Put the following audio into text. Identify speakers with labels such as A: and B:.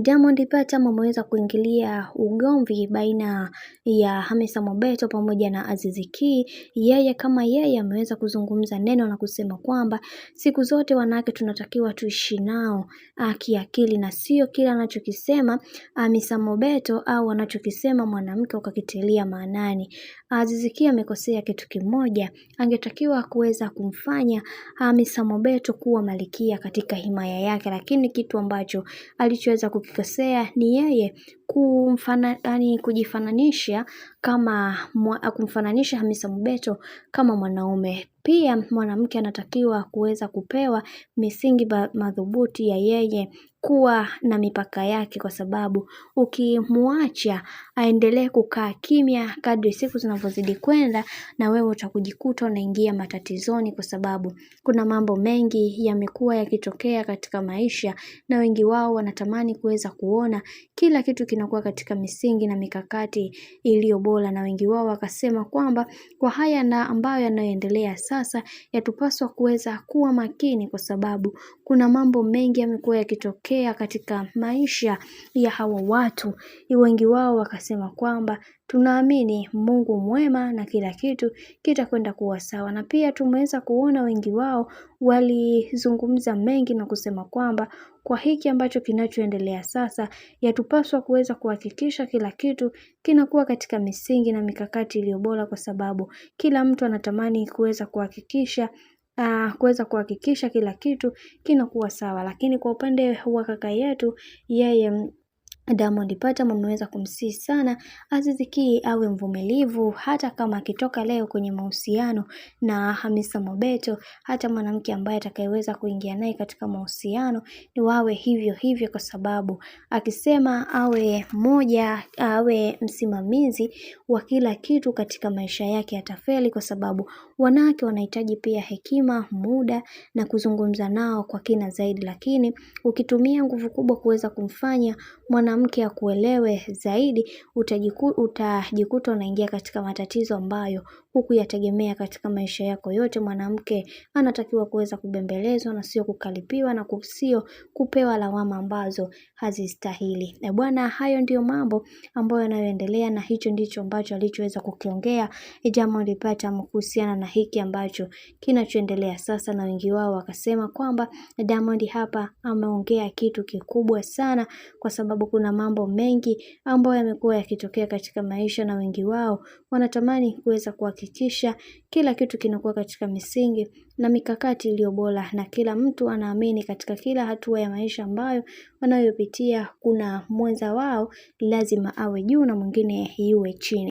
A: Diamond Platnumz ameweza kuingilia ugomvi baina ya Hamisa Mobeto pamoja na Azizi Ki. Yeye kama yeye ameweza kuzungumza neno na kusema kwamba siku zote wanawake tunatakiwa tuishi nao kiakili na sio kila anachokisema Hamisa Mobeto au anachokisema mwanamke ukakitilia maanani. Azizi Ki amekosea kitu kimoja, angetakiwa kuweza kumfanya Hamisa Mobeto kuwa malkia katika himaya yake, lakini kitu ambacho alichoweza kukikosea ni yeye kujifananisha kumfananisha Hamisa Mobeto kama mwanaume. Pia mwanamke anatakiwa kuweza kupewa misingi madhubuti ya yeye kuwa na mipaka yake, kwa sababu ukimuacha aendelee kukaa kimya kadri siku zinavyozidi kwenda, na wewe utakujikuta unaingia matatizoni, kwa sababu kuna mambo mengi yamekuwa yakitokea katika maisha na wengi wao wanatamani kuweza kuona kila kitu kinakuwa katika misingi na mikakati iliyo bora, na wengi wao wakasema kwamba kwa haya na ambayo yanayoendelea sasa yatupaswa kuweza kuwa makini, kwa sababu kuna mambo mengi yamekuwa yakitokea katika maisha ya hawa watu. Wengi wao wakasema kwamba tunaamini Mungu mwema na kila kitu kitakwenda kuwa sawa, na pia tumeweza kuona wengi wao walizungumza mengi na kusema kwamba kwa hiki ambacho kinachoendelea sasa yatupaswa kuweza kuhakikisha kila kitu kinakuwa katika misingi na mikakati iliyo bora, kwa sababu kila mtu anatamani kuweza kuhakikisha kila kitu kinakuwa sawa. Lakini kwa upande wa kaka yetu, yeye Diamond Platnumz ameweza kumsihi sana Azizi Ki awe mvumilivu, hata kama akitoka leo kwenye mahusiano na Hamisa Mobeto, hata mwanamke ambaye atakayeweza kuingia naye katika mahusiano ni wawe hivyo hivyo, kwa sababu akisema awe msimamizi wa kila kitu katika maisha yake atafeli, kwa sababu wanawake wanahitaji pia hekima, muda na kuzungumza nao kwa kina zaidi. Lakini ukitumia nguvu kubwa kuweza kumfanya mwanamke akuelewe zaidi, utajikuta unaingia katika matatizo ambayo hukuyategemea katika maisha yako yote. Mwanamke anatakiwa kuweza kubembelezwa na sio kukalipiwa, na sio kupewa lawama ambazo hazistahili. Bwana, hayo ndio mambo ambayo yanayoendelea, na hicho ndicho ambacho alichoweza kukiongea Diamond Platnumz kuhusiana na hiki ambacho kinachoendelea sasa, na wengi wao wakasema kwamba Diamond hapa ameongea kitu kikubwa sana, kwa sababu kuna mambo mengi ambayo yamekuwa yakitokea katika maisha, na wengi wao wanatamani kuweza kuhakikisha kila kitu kinakuwa katika misingi na mikakati iliyo bora, na kila mtu anaamini katika kila hatua ya maisha ambayo wanayopitia kuna mwenza wao lazima awe juu na mwingine iwe chini.